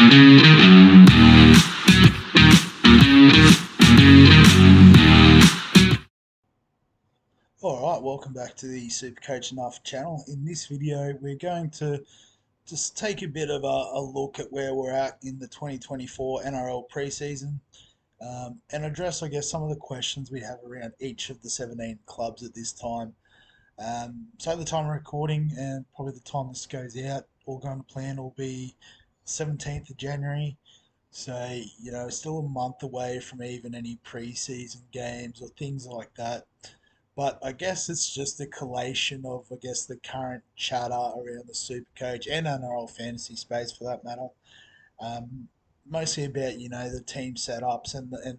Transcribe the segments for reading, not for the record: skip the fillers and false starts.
Alright, welcome back to the SuperCoach Enough channel. In this video, we're going to just take a bit of a look at where we're at in the 2024 NRL preseason and address, I guess, some of the questions we have around each of the 17 clubs at this time. So at the time of recording, and probably the time this goes out, all going to plan will be 17th of January. So, still a month away from even any preseason games or things like that. But I guess it's just a collation of, the current chatter around the Supercoach and NRL Fantasy space for that matter. Mostly about, the team setups and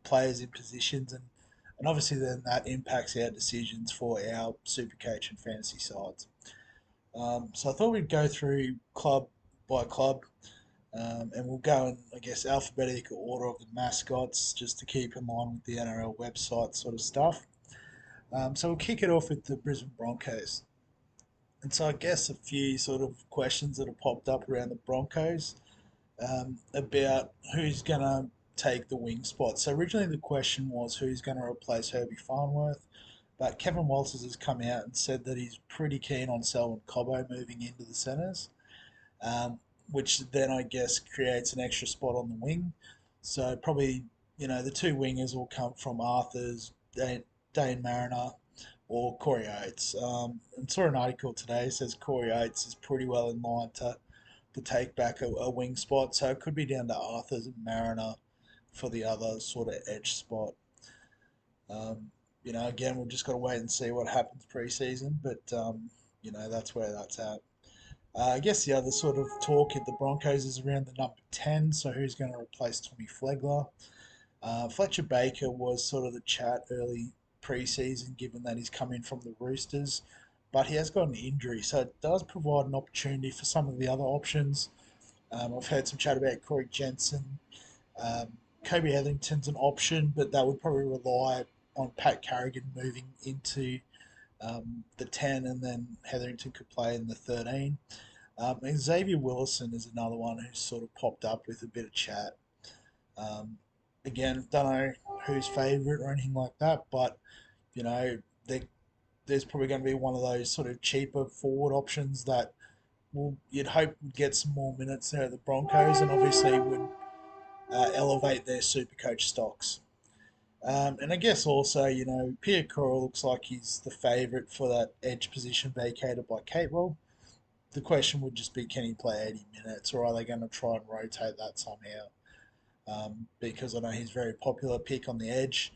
players in positions. And obviously then that impacts our decisions for our Supercoach and fantasy sides. So I thought we'd go through club by club, and we'll go in, alphabetical order of the mascots just to keep in line with the NRL website sort of stuff. So we'll kick it off with the Brisbane Broncos. And so I guess a few sort of questions that have popped up around the Broncos about who's going to take the wing spot. So originally the question was who's going to replace Herbie Farnworth, but Kevin Walters has come out and said that he's pretty keen on Selwyn Cobbo moving into the centres, which then I guess creates an extra spot on the wing. So probably, the two wingers will come from Arthur's, Dane Mariner or Corey Oates. And saw an article today that says Corey Oates is pretty well in line to take back a wing spot. So it could be down to Arthur's and Mariner for the other sort of edge spot. Again, we've just got to wait and see what happens pre-season, but, that's where that's at. I guess the other sort of talk at the Broncos is around the number 10, so who's going to replace Tommy Flegler? Fletcher Baker was sort of the chat early pre-season, given that he's coming from the Roosters, but he has got an injury, so it does provide an opportunity for some of the other options. I've heard some chat about Corey Jensen. Kobe Hetherington's an option, but that would probably rely on Pat Carrigan moving into the 10, and then Hetherington could play in the 13. And Xavier Willison is another one who's sort of popped up with a bit of chat. Again, don't know who's favourite or anything like that, but there's probably going to be one of those sort of cheaper forward options that you'd hope would get some more minutes there at the Broncos, and obviously would elevate their Supercoach stocks. And I guess also, Pierre Cora looks like he's the favourite for that edge position vacated by Catewell. The question would just be, can he play 80 minutes, or are they going to try and rotate that somehow? Because I know he's a very popular pick on the edge.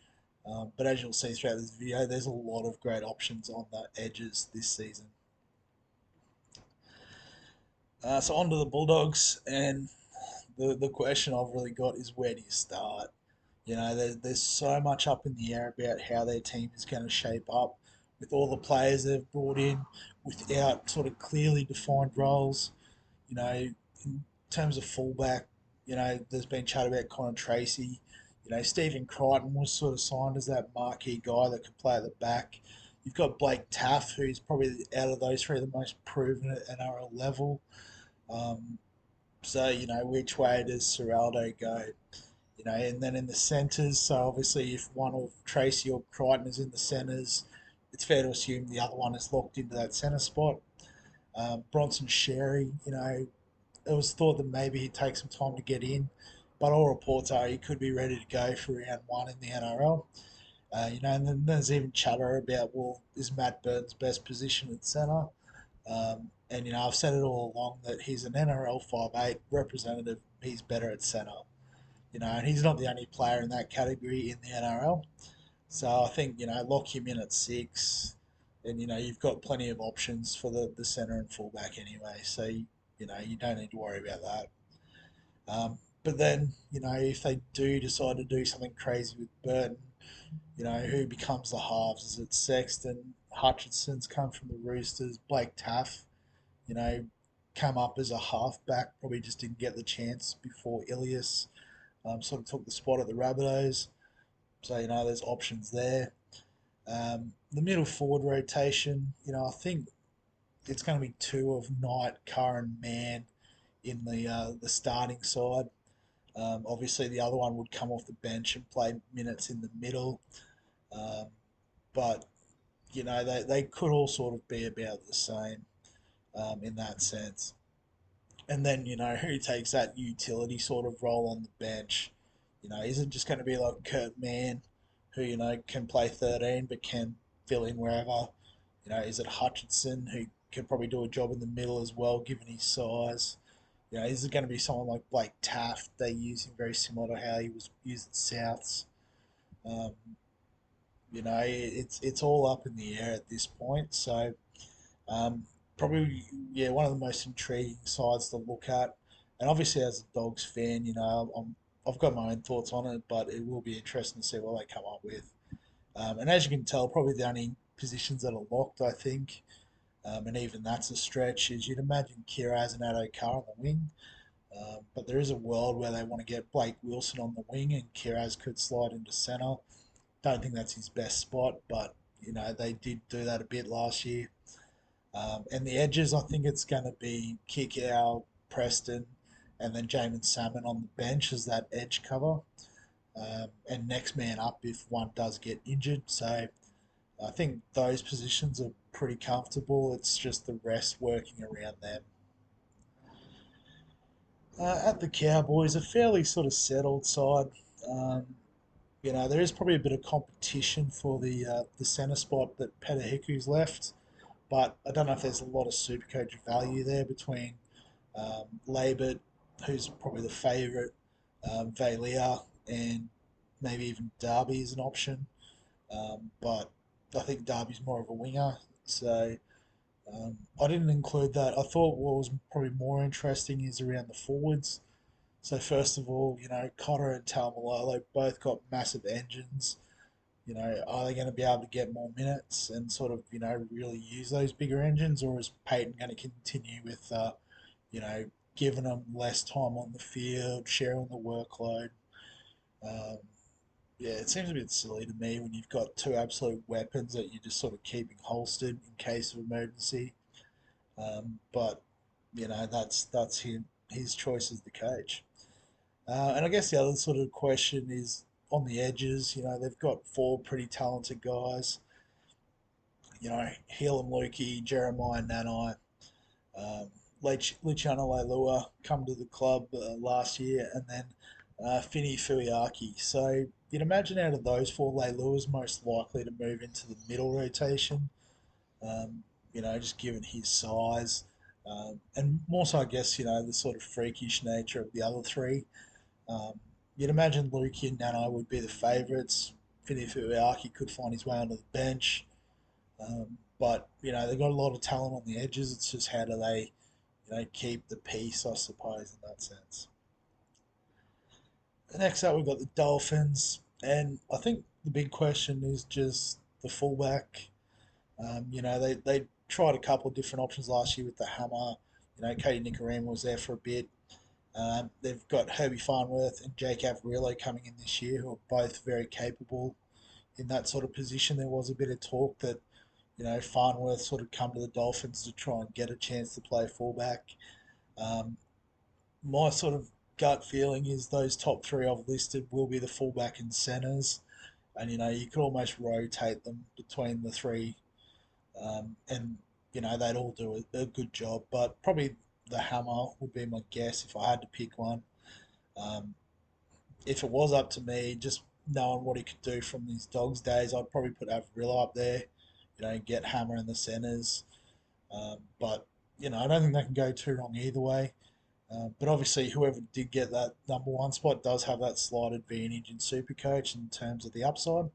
But as you'll see throughout this video, there's a lot of great options on the edges this season. So on to the Bulldogs, and the question I've really got is, where do you start? There's so much up in the air about how their team is going to shape up with all the players they've brought in without sort of clearly defined roles. In terms of fullback, there's been chat about Connor Tracy. Stephen Crichton was sort of signed as that marquee guy that could play at the back. You've got Blake Taff, who's probably out of those three the most proven at NRL level. So, which way does Seraldo go? And then in the centres, so obviously if one of Tracy or Crichton is in the centres, it's fair to assume the other one is locked into that centre spot. Bronson Sherry, it was thought that maybe he'd take some time to get in, but all reports are he could be ready to go for round one in the NRL. And then there's even chatter about, well, is Matt Burton's best position at centre? And I've said it all along that he's an NRL 5'8 representative. He's better at centre. And he's not the only player in that category in the NRL. So I think, lock him in at 6. And, you've got plenty of options for the centre and fullback anyway. So, you don't need to worry about that. But then, if they do decide to do something crazy with Burton, who becomes the halves? Is it Sexton? Hutchinson's come from the Roosters. Blake Taff, come up as a halfback, probably just didn't get the chance before Ilias sort of took the spot at the Rabbitohs. So, there's options there. The middle forward rotation, I think it's going to be 2 of Knight, Curran, Mann in the starting side. Obviously, the other one would come off the bench and play minutes in the middle. Um, but they could all sort of be about the same in that sense. And then who takes that utility sort of role on the bench? Is it just going to be like Kurt Mann, who can play 13 but can fill in wherever? Is it Hutchinson, who can probably do a job in the middle as well, given his size? Is it going to be someone like Blake Taft? They use him very similar to how he was used at Souths. Um, it's all up in the air at this point. So um, probably, yeah, one of the most intriguing sides to look at. And obviously, as a Dogs fan, I've got my own thoughts on it, but it will be interesting to see what they come up with. And as you can tell, probably the only positions that are locked, I think, and even that's a stretch, is you'd imagine Kiraz and Addo Carr on the wing. But there is a world where they want to get Blake Wilson on the wing and Kiraz could slide into centre. Don't think that's his best spot, but they did do that a bit last year. And the edges, I think it's going to be Kikau, Preston, and then Jamin Salmon on the bench as that edge cover. And next man up if one does get injured. So I think those positions are pretty comfortable. It's just the rest working around them. At the Cowboys, a fairly sort of settled side. Um, there is probably a bit of competition for the centre spot that Petahiku's left, but I don't know if there's a lot of Supercoach value there between Labert, who's probably the favourite, Valia, and maybe even Darby is an option. But I think Darby's more of a winger, so I didn't include that. I thought what was probably more interesting is around the forwards. So first of all, Cotter and Taumalolo both got massive engines. Are they going to be able to get more minutes and sort of, really use those bigger engines, or is Peyton going to continue with, you know, giving them less time on the field, sharing the workload? Um, yeah, it seems a bit silly to me when you've got two absolute weapons that you're just sort of keeping holstered in case of emergency. But that's his choice as the coach. And I guess the other sort of question is on the edges. They've got four pretty talented guys. Helam Lukey, Jeremiah Nanai, Luciano Leilua come to the club last year, and then Fini Fuiaki. So you'd imagine out of those four, Leilua's most likely to move into the middle rotation. Um, just given his size, and more so, I guess, the sort of freakish nature of the other three. Um, you'd imagine Lukey and Nano would be the favourites. Fini Fuiaki could find his way onto the bench. But they've got a lot of talent on the edges. It's just how do they, keep the peace, I suppose, in that sense. Next up, we've got the Dolphins, and I think the big question is just the fullback. They tried a couple of different options last year with the hammer. Cody Nicarima was there for a bit. They've got Herbie Farnworth and Jake Averillo coming in this year, who are both very capable in that sort of position. There was a bit of talk that Farnworth sort of come to the Dolphins to try and get a chance to play fullback. Um, my sort of gut feeling is those top three I've listed will be the fullback and centres, and you could almost rotate them between the three, and they'd all do a good job. But probably the hammer would be my guess if I had to pick one. Um, if it was up to me, just knowing what he could do from his Dogs days, I'd probably put Averillo up there. Get Hammer in the centres. But I don't think they can go too wrong either way. But obviously, whoever did get that number one spot does have that slight advantage in Supercoach in terms of the upside.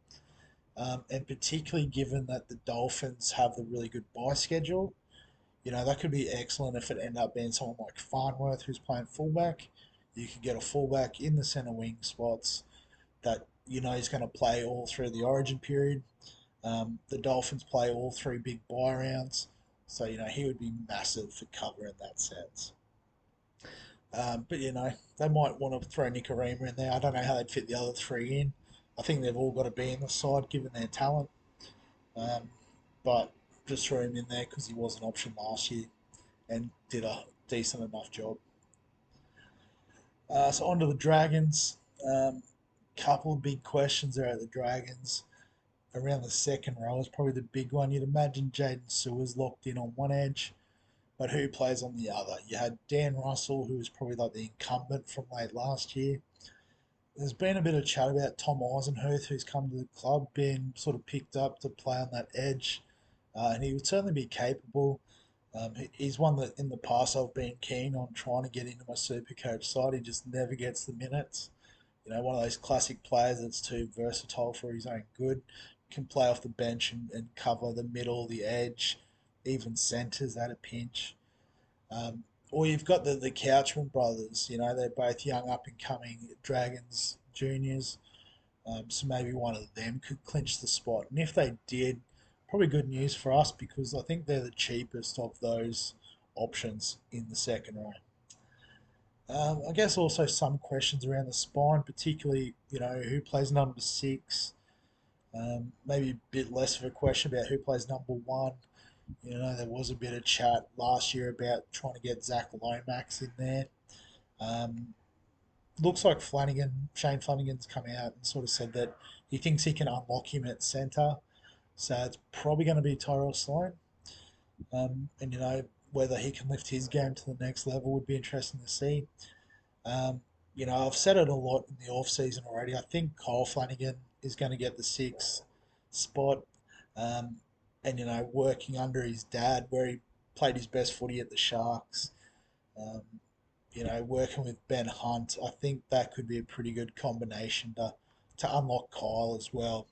And particularly given that the Dolphins have the really good bye schedule, that could be excellent if it ended up being someone like Farnworth who's playing fullback. You could get a fullback in the centre wing spots that he's going to play all through the origin period. The Dolphins play all three big bye rounds, so he would be massive for cover in that sense. But they might want to throw Nicarima in there. I don't know how they'd fit the other three in. I think they've all got to be in the side given their talent. Um, but just throw him in there because he was an option last year and did a decent enough job. So on to the Dragons. Couple of big questions there at the Dragons. Around the second row is probably the big one. You'd imagine Jaden Sewers locked in on one edge, but who plays on the other? You had Dan Russell, who was probably like the incumbent from late last year. There's been a bit of chat about Tom Eisenhuth, who's come to the club, being sort of picked up to play on that edge, and he would certainly be capable. He's one that in the past I've been keen on trying to get into my super coach side. He just never gets the minutes. One of those classic players that's too versatile for his own good. Can play off the bench and cover the middle, the edge, even centres at a pinch. Or you've got the Couchman brothers. They're both young up and coming Dragons juniors. So maybe one of them could clinch the spot. And if they did, probably good news for us because I think they're the cheapest of those options in the second row. I guess also some questions around the spine, particularly, who plays number six. Maybe a bit less of a question about who plays number one. There was a bit of chat last year about trying to get Zach Lomax in there. Um, Looks like Shane Flanagan's come out and sort of said that he thinks he can unlock him at centre. So it's probably going to be Tyrell Sloan. And, whether he can lift his game to the next level would be interesting to see. Um, I've said it a lot in the off season already. I think Kyle Flanagan is going to get the sixth spot, um, and working under his dad, where he played his best footy at the Sharks. Um, working with Ben Hunt, I think that could be a pretty good combination to unlock Kyle as well,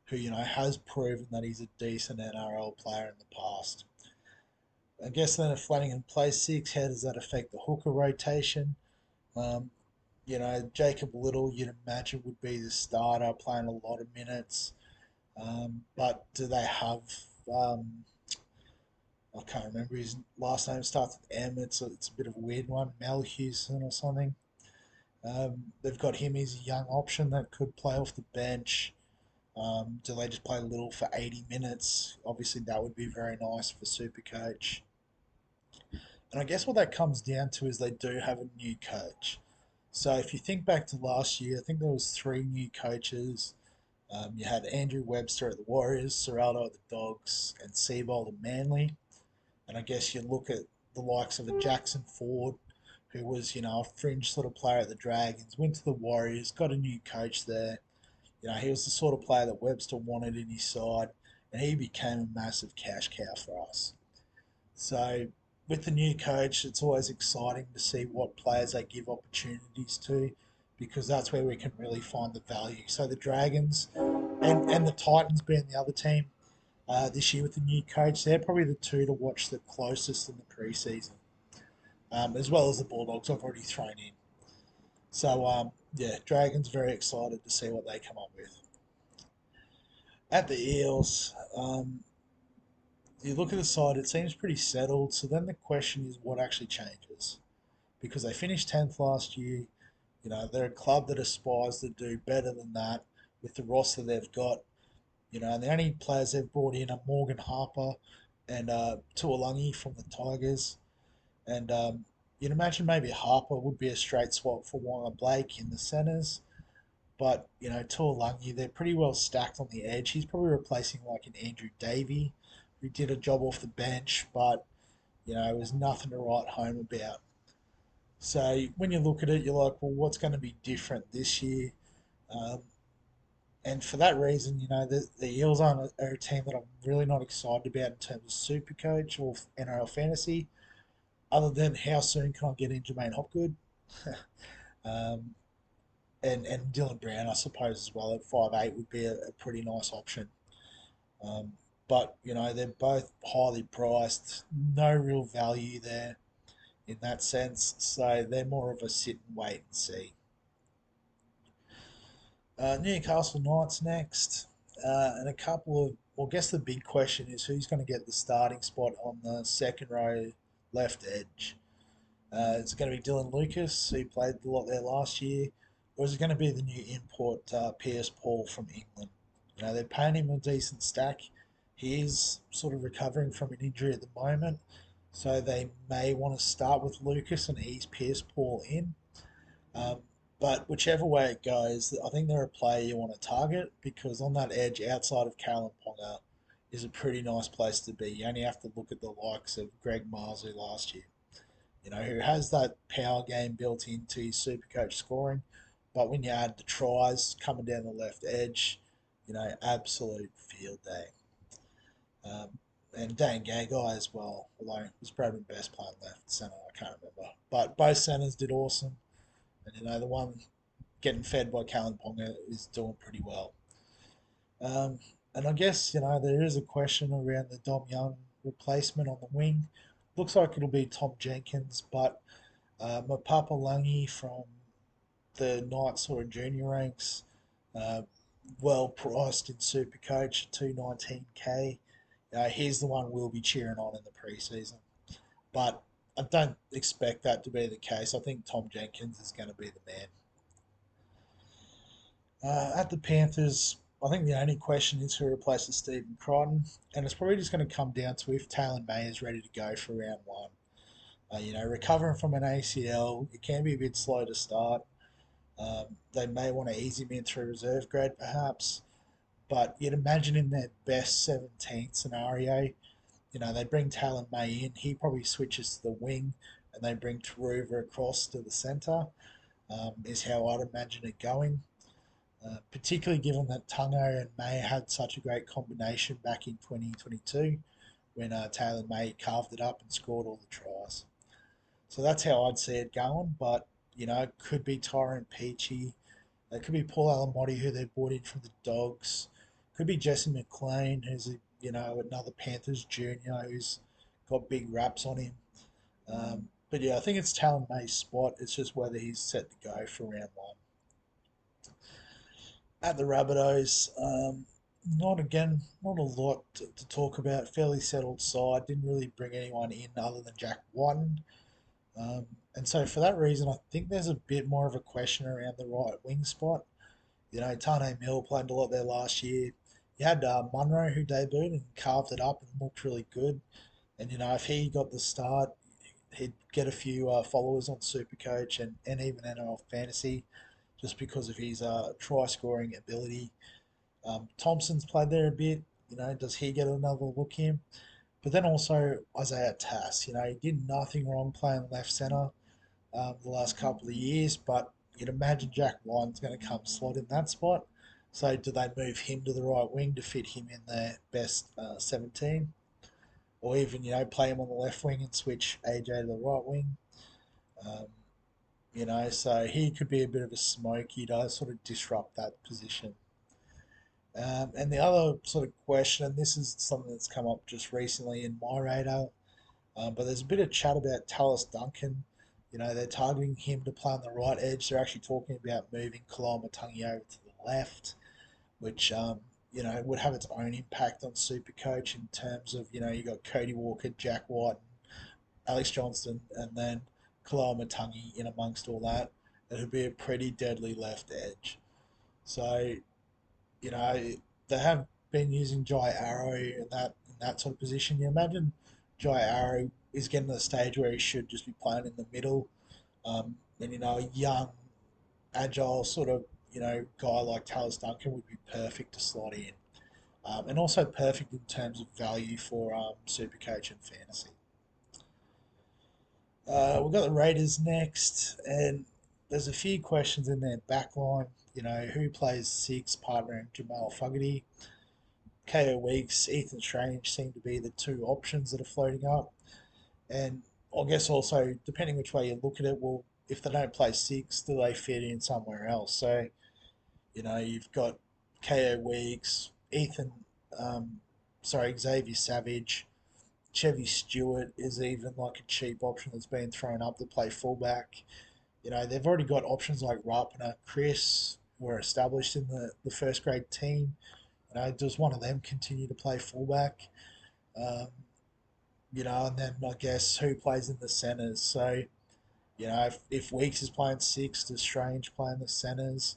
who has proven that he's a decent NRL player in the past. I guess then if Flanagan plays six, how does that affect the hooker rotation? Um, Jacob Little, you'd imagine, would be the starter, playing a lot of minutes. But do they have? I can't remember his last name. Starts with M. It's a bit of a weird one. Mel Houston or something. They've got him as a young option that could play off the bench. Do they just play Little for 80 minutes? Obviously, that would be very nice for Supercoach. And I guess what that comes down to is they do have a new coach. So if you think back to last year, I think there was three new coaches. You had Andrew Webster at the Warriors, Serraldo at the Dogs, and Seabold at Manly. And I guess you look at the likes of a Jackson Ford, who was, a fringe sort of player at the Dragons, went to the Warriors, got a new coach there. He was the sort of player that Webster wanted in his side, and he became a massive cash cow for us. So with the new coach, it's always exciting to see what players they give opportunities to, because that's where we can really find the value. So the Dragons and the Titans being the other team this year with the new coach, they're probably the two to watch the closest in the preseason, as well as the Bulldogs I've already thrown in. So yeah, Dragons very excited to see what they come up with. At the Eels, you look at the side, it seems pretty settled. So then the question is what actually changes? Because they finished 10th last year. They're a club that aspires to do better than that with the roster they've got. And the only players they've brought in are Morgan Harper and Tuolungi from the Tigers. And you'd imagine maybe Harper would be a straight swap for Warner Blake in the centres. But, Tuolungi, they're pretty well stacked on the edge. He's probably replacing like an Andrew Davey, who did a job off the bench, but, it was nothing to write home about. So when you look at it, you're like, well, what's going to be different this year? Um, and for that reason, the Eels are a team that I'm really not excited about in terms of Supercoach or NRL Fantasy, other than how soon can I get in Jermaine Hopgood? um, and Dylan Brown, I suppose, as well, at 5'8", would be a pretty nice option. But, they're both highly priced, no real value there in that sense, so they're more of a sit and wait and see. Newcastle Knights next, and a couple of. Well, I guess the big question is who's going to get the starting spot on the second row left edge. Is it going to be Dylan Lucas, who played a lot there last year, or is it going to be the new import Pierce Paul from England? They're paying him a decent stack. He is sort of recovering from an injury at the moment, so they may want to start with Lucas and ease Pierce Paul in. Um, but whichever way it goes, I think they're a player you want to target because on that edge outside of Kalen Ponga is a pretty nice place to be. You only have to look at the likes of Greg Marsley last year, who has that power game built into his Supercoach scoring. But when you add the tries coming down the left edge, absolute field day. And Dan Gagai as well, although it was probably best playing left centre, I can't remember. But both centres did awesome. And, the one getting fed by Kalen Ponga is doing pretty well. And I guess, there is a question around the Dom Young replacement on the wing. Looks like it'll be Tom Jenkins, but Mapapa Langi from the Knights sort of junior ranks, uh, well priced in Supercoach, 219k. He's the one we'll be cheering on in the preseason. But I don't expect that to be the case. I think Tom Jenkins is going to be the man. At the Panthers, I think the only question is who replaces Stephen Crichton, and it's probably just going to come down to if Talon May is ready to go for round one. Recovering from an ACL, it can be a bit slow to start. They may want to ease him in through reserve grade, perhaps, but you'd imagine in their best 17 scenario, they bring Talon May in. He probably switches to the wing, and they bring Taruva across to the centre. Is how I'd imagine it going. Particularly given that Tungo and May had such a great combination back in 2022 when Taylor May carved it up and scored all the tries. So that's how I'd see it going. But, it could be Tyrone Peachy. It could be Paul Alamotti, who they brought in from the Dogs. Could be Jesse McLean, who's another Panthers junior who's got big raps on him. But yeah, I think it's Talon May's spot. It's just whether he's set to go for round one. At the Rabbitohs, not a lot to talk about. Fairly settled side. Didn't really bring anyone in other than Jack Whiten. And so for that reason, I think there's a bit more of a question around the right wing spot. Tane Mill played a lot there last year. You had Munro who debuted and carved it up and looked really good. And if he got the start, he'd get a few followers on Supercoach and even NRL Fantasy just because of his try scoring ability. Thompson's played there a bit. Does he get another look in? But then also Isaiah Tass. He did nothing wrong playing left centre the last couple of years, but you'd imagine Jack White's going to come slot in that spot. So do they move him to the right wing to fit him in their best 17? Or even, play him on the left wing and switch AJ to the right wing? Um, so he could be a bit of a smoke. He does sort of disrupt that position. And the other sort of question, and this is something that's come up just recently in my radar, but there's a bit of chat about Tallis Duncan. They're targeting him to play on the right edge. They're actually talking about moving Kalama Matangi over to the left, which, would have its own impact on Supercoach in terms of, you got Cody Walker, Jack White, Alex Johnston, and then Kalama Matangi in amongst all that. It'd be a pretty deadly left edge. So they have been using Jai Arrow in that sort of position. You imagine Jai Arrow is getting to the stage where he should just be playing in the middle, and a young, agile sort of guy like Tallis Duncan would be perfect to slot in, and also perfect in terms of value for Supercoach and fantasy. We've got the Raiders next, and there's a few questions in their backline. Who plays six, partnering Jamal Fogarty? KO Weeks, Ethan Strange seem to be the two options that are floating up. And I guess also, depending which way you look at it, well, if they don't play six, do they fit in somewhere else? So, you've got KO Weeks, Xavier Savage, Chevy Stewart is even like a cheap option that's been thrown up to play fullback. They've already got options like Rapana, Chris, who are established in the first grade team. Does one of them continue to play fullback? Um, and then I guess who plays in the centres? So, if Weeks is playing six, does Strange play in the centres?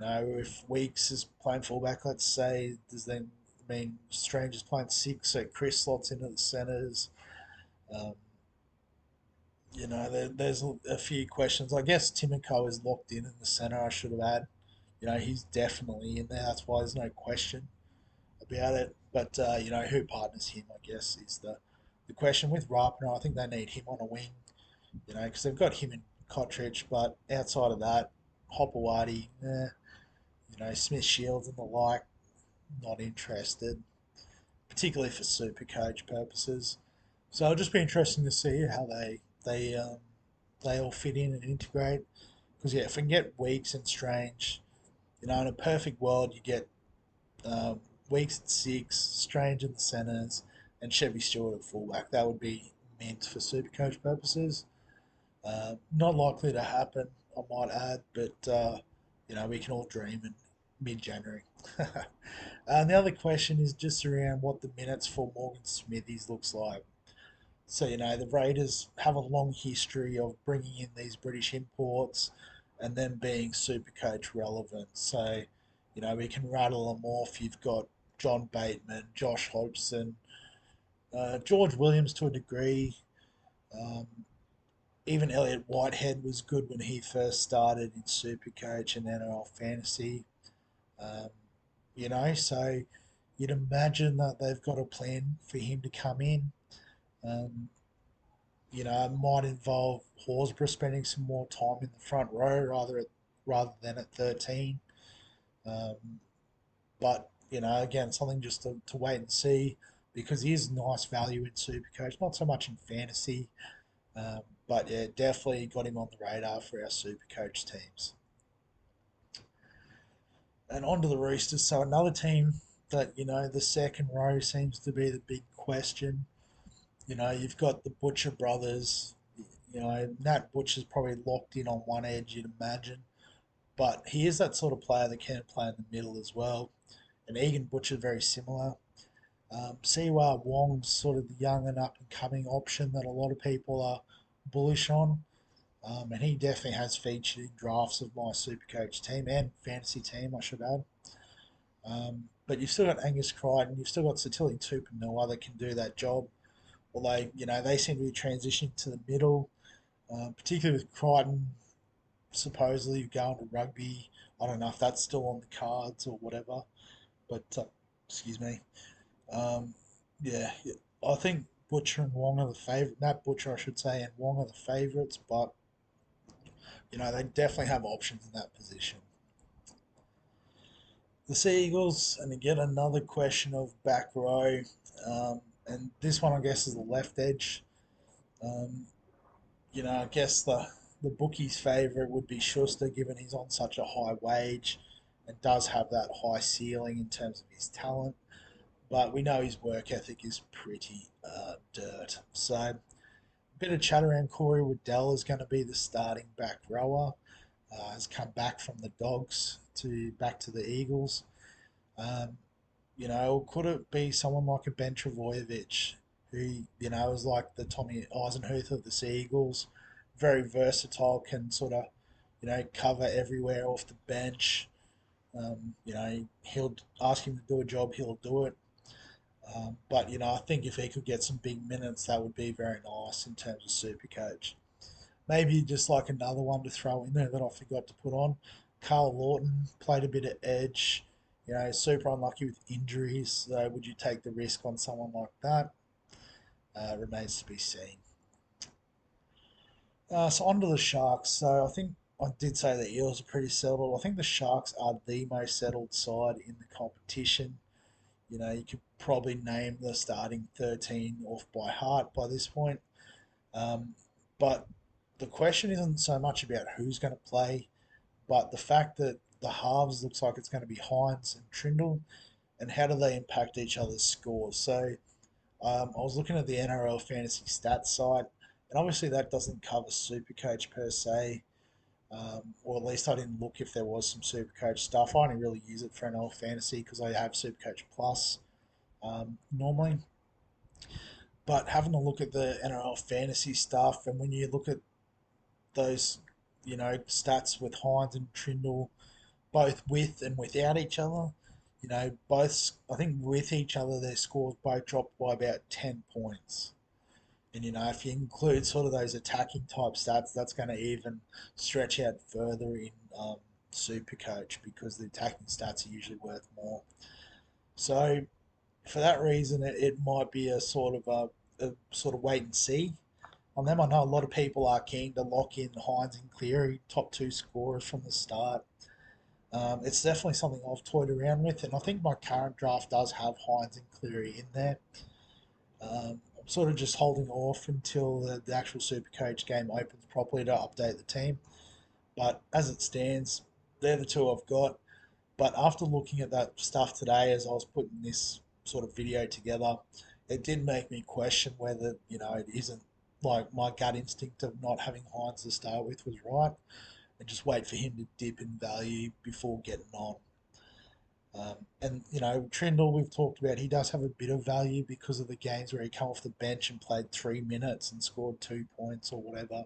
If Weeks is playing fullback, let's say, does then mean Strange is playing six, so Chris slots into the centres? Um, there's a few questions. I guess Timoko is locked in the centre. I should have had. He's definitely in there. That's why there's no question about it. But who partners him? I guess is the question with Rapiner. I think they need him on a wing. Because they've got him and Kotrich. But outside of that, Hopewadi, Smith Shields and the like, not interested, particularly for super coach purposes. So it'll just be interesting to see how they all fit in and integrate. Because if we can get Weeks and Strange, in a perfect world, you get um, Weeks at six, Strange in the centres, and Chevy Stewart at fullback. That would be meant for Supercoach purposes. Not likely to happen, I might add, but we can all dream in mid-January. And the other question is just around what the minutes for Morgan Smithies looks like. So, the Raiders have a long history of bringing in these British imports and then being super coach relevant. So, we can rattle them off. You've got John Bateman, Josh Hodgson, George Williams to a degree. Um, Even Elliot Whitehead was good when he first started in Supercoach and NRL Fantasy. Um, so you'd imagine that they've got a plan for him to come in. Um, it might involve Horsburgh spending some more time in the front row rather than at 13. Um, but again, something just to wait and see because he is nice value in Supercoach, not so much in fantasy, but yeah, definitely got him on the radar for our Supercoach teams. And on to the Roosters. So another team that the second row seems to be the big question. You've got the Butcher brothers. Nat Butcher's probably locked in on one edge, you'd imagine. But he is that sort of player that can play in the middle as well. And Egan Butcher, very similar. Siwa Wong's sort of the young and up and coming option that a lot of people are bullish on. And he definitely has featured in drafts of my Supercoach team and fantasy team, I should add. But you've still got Angus Crichton, you've still got Satili Tupanua that can do that job. Although, they seem to be transitioning to the middle, particularly with Crichton supposedly going to rugby. I don't know if that's still on the cards or whatever, but excuse me. Um, yeah, I think Butcher and Wong are the favourite. Matt Butcher, I should say, and Wong are the favourites, but they definitely have options in that position. The Sea Eagles, and again another question of back row, and this one I guess is the left edge. Um, I guess the bookie's favourite would be Schuster, given he's on such a high wage and does have that high ceiling in terms of his talent. But we know his work ethic is pretty dirt. So a bit of chat around Corey Waddell is going to be the starting back rower. Has come back from the Dogs to back to the Eagles. Um, could it be someone like a Ben Travojevic, who, is like the Tommy Eisenhuth of the Seagulls, very versatile, can sort of, cover everywhere off the bench. He'll ask him to do a job, he'll do it. But, I think if he could get some big minutes, that would be very nice in terms of super coach. Maybe just like another one to throw in there that I forgot to put on. Carl Lawton played a bit of edge, super unlucky with injuries. So would you take the risk on someone like that? Remains to be seen. So on to the Sharks. So I think I did say the Eels are pretty settled. I think the Sharks are the most settled side in the competition. You could probably name the starting 13 off by heart by this point. Um, but the question isn't so much about who's going to play, but the fact that the halves looks like it's going to be Hines and Trindle, and how do they impact each other's scores? So I was looking at the NRL Fantasy Stats site, and obviously that doesn't cover Supercoach per se, or at least I didn't look if there was some Supercoach stuff. I only really use it for NRL Fantasy because I have Supercoach Plus normally. But having a look at the NRL Fantasy stuff, and when you look at those, stats with Hines and Trindle, both with and without each other. Both, I think with each other, their scores both dropped by about 10 points. And if you include sort of those attacking type stats, that's going to even stretch out further in SuperCoach because the attacking stats are usually worth more. So for that reason, it might be a sort of wait and see on them. I know a lot of people are keen to lock in Hines and Cleary, top two scorers from the start. It's definitely something I've toyed around with, and I think my current draft does have Hines and Cleary in there. I'm sort of just holding off until the actual Supercoach game opens properly to update the team. But as it stands, they're the two I've got. But after looking at that stuff today, as I was putting this sort of video together, it did make me question whether, it isn't like my gut instinct of not having Hines to start with was right and just wait for him to dip in value before getting on. Trindle, we've talked about, he does have a bit of value because of the games where he come off the bench and played 3 minutes and scored 2 points or whatever.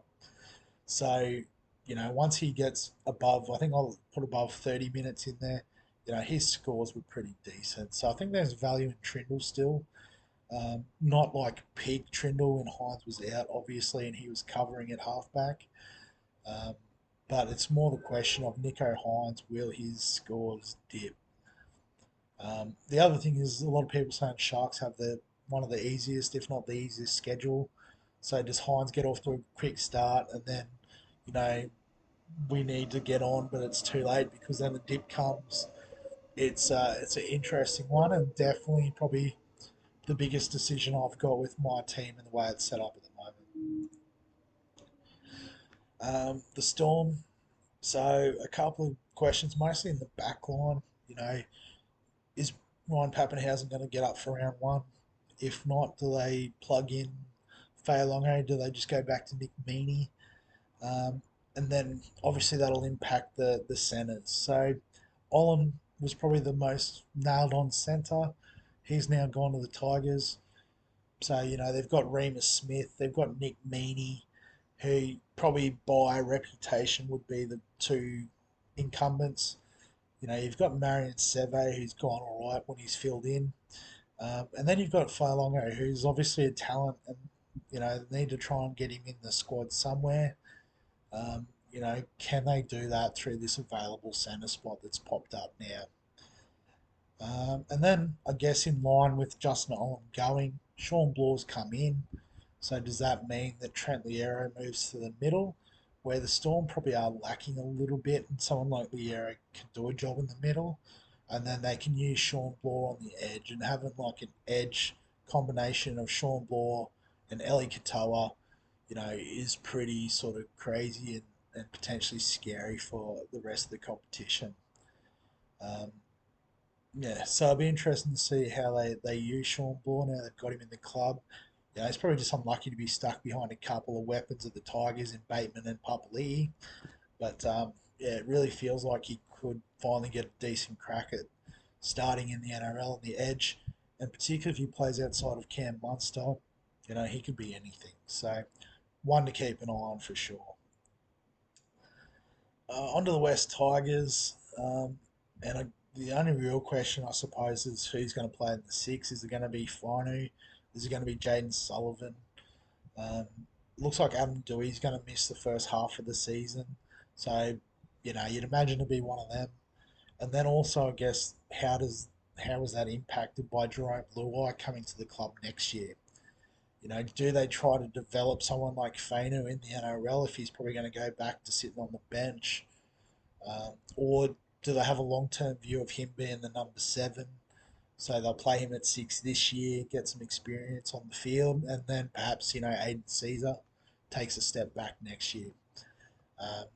So, once he gets above, I think I'll put above 30 minutes in there, his scores were pretty decent. So I think there's value in Trindle still. Not like peak Trindle when Hines was out, obviously, and he was covering at halfback. Um, but it's more the question of Nico Hines, will his scores dip? The other thing is a lot of people saying Sharks have one of the easiest, if not the easiest, schedule. So does Hines get off to a quick start, and then you know we need to get on, but it's too late because then the dip comes. It's an interesting one, and definitely probably the biggest decision I've got with my team and the way it's set up at the moment. The Storm. So a couple of questions, mostly in the back line. Is Ryan Pappenhausen going to get up for round one? If not, do they plug in Fa'alongo? Do they just go back to Nick Meaney? Um, and then obviously that'll impact the centres. So Olam was probably the most nailed on centre. He's now gone to the Tigers. So, they've got Remus Smith, they've got Nick Meaney, who probably by reputation would be the two incumbents. You've got Marion Seve, who's gone all right when he's filled in. And then you've got Fa'alongo, who's obviously a talent, and, they need to try and get him in the squad somewhere. Can they do that through this available centre spot that's popped up now? And then I guess in line with Justin Olam going, Sean Blaw's come in. So does that mean that Trent Liero moves to the middle, where the Storm probably are lacking a little bit, and someone like Liero can do a job in the middle, and then they can use Sean Blaw on the edge, and having like an edge combination of Sean Blaw and Eli Katoa, is pretty sort of crazy and potentially scary for the rest of the competition. Um, yeah, so it'll be interesting to see how they use Sean Blaw now they've got him in the club. Yeah, he's probably just unlucky to be stuck behind a couple of weapons of the Tigers in Bateman and Papali'i. But yeah, it really feels like he could finally get a decent crack at starting in the NRL on the edge. And particularly if he plays outside of Cam Munster, he could be anything. So one to keep an eye on for sure. Onto the West Tigers. The only real question, I suppose, is who's going to play in the six. Is it going to be Finu? Is it going to be Jaden Sullivan? Um, Looks like Adam Dewey's going to miss the first half of the season. So, you'd imagine to be one of them. And then also, I guess, how is that impacted by Jerome Luai coming to the club next year? Do they try to develop someone like Fainu in the NRL if he's probably going to go back to sitting on the bench? Or do they have a long term view of him being the number seven? So they'll play him at six this year, get some experience on the field, and then perhaps, Aiden Caesar takes a step back next year. Um,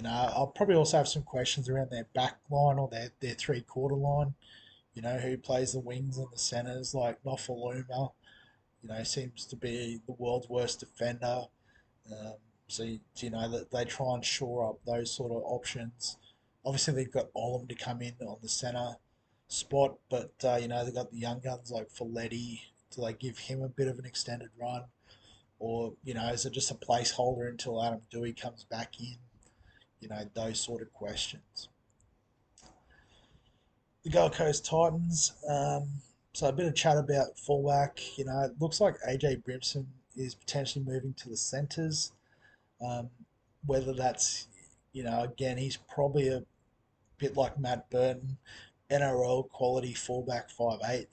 I'll probably also have some questions around their back line or their three-quarter line. Who plays the wings and the centres, like Nofaluma, seems to be the world's worst defender. Um, that they try and shore up those sort of options. Obviously, they've got Olam to come in on the centre spot, but they've got the young guns like Folletti. Do they give him a bit of an extended run, or is it just a placeholder until Adam Dewey comes back in? Those sort of questions. The Gold Coast Titans. So a bit of chat about fullback. It looks like AJ Brimson is potentially moving to the centres. Um, whether that's, again, he's probably a bit like Matt Burton, NRL quality fullback 5'8".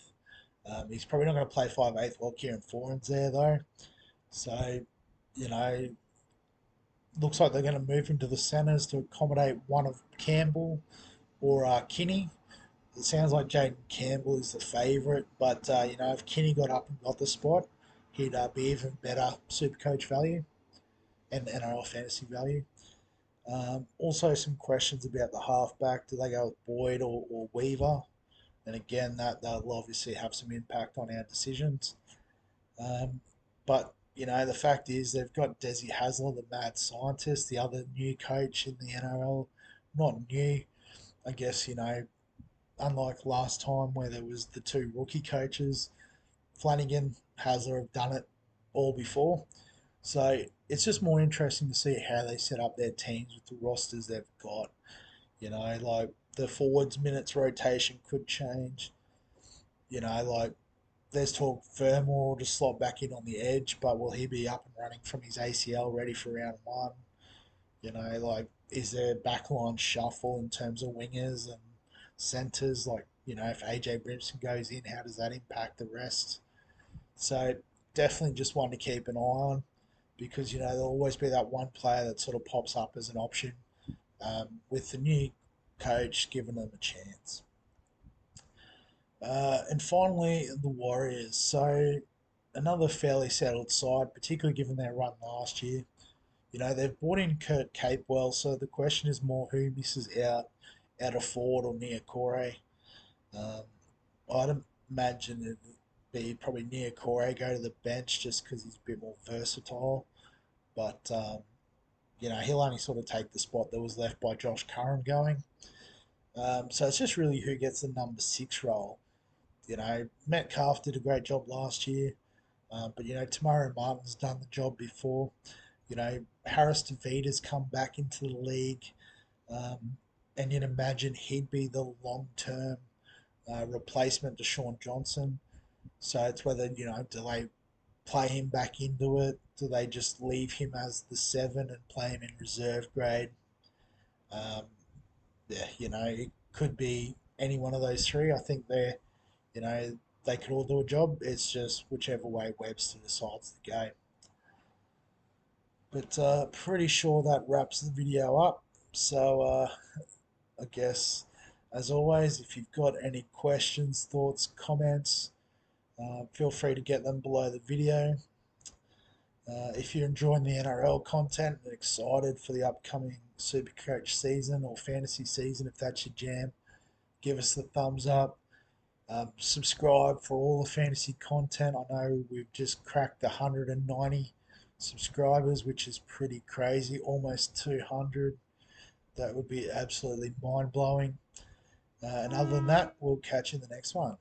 He's probably not going to play 5'8" while Kieran Foran's there though. So, you know, looks like they're going to move him to the centres to accommodate one of Campbell or Kinney. It sounds like Jaden Campbell is the favourite, but if Kinney got up and got the spot, he'd be even better super coach value and NRL fantasy value. Also, some questions about the halfback. Do they go with Boyd or Weaver? And again, that'll obviously have some impact on our decisions. But the fact is they've got Desi Hasler, the mad scientist, the other new coach in the NRL. Not new, I guess. Unlike last time where there was the two rookie coaches, Flanagan, Hasler have done it all before. So it's just more interesting to see how they set up their teams with the rosters they've got. Like the forwards minutes rotation could change. Like there's talk Fermor to slot back in on the edge, but will he be up and running from his ACL ready for round one? Like is there backline shuffle in terms of wingers and centres? Like, if AJ Brimson goes in, how does that impact the rest? So definitely just one to keep an eye on because, there'll always be that one player that sort of pops up as an option with the new coach giving them a chance. And finally, the Warriors. So another fairly settled side, particularly given their run last year. They've brought in Kurt Capewell, so the question is more who misses out of Ford or Niokore. Um, I'd imagine it'd be probably Niokore go to the bench just because he's a bit more versatile. But, he'll only sort of take the spot that was left by Josh Curran going. So it's just really who gets the number 6 role. Metcalf did a great job last year, but, Tamara Martin's done the job before. Harris DeVita's come back into the league, and you'd imagine he'd be the long-term replacement to Sean Johnson. So it's whether, do they play him back into it? Do they just leave him as the 7 and play him in reserve grade? Um, yeah, it could be any one of those three. I think they could all do a job. It's just whichever way Webster decides to go. But pretty sure that wraps the video up. So I guess, as always, if you've got any questions, thoughts, comments, feel free to get them below the video. If you're enjoying the NRL content and excited for the upcoming SuperCoach season or fantasy season, if that's your jam, give us the thumbs up. Subscribe for all the fantasy content. I know we've just cracked 190 subscribers, which is pretty crazy, almost 200. That would be absolutely mind-blowing. And other than that, we'll catch you in the next one.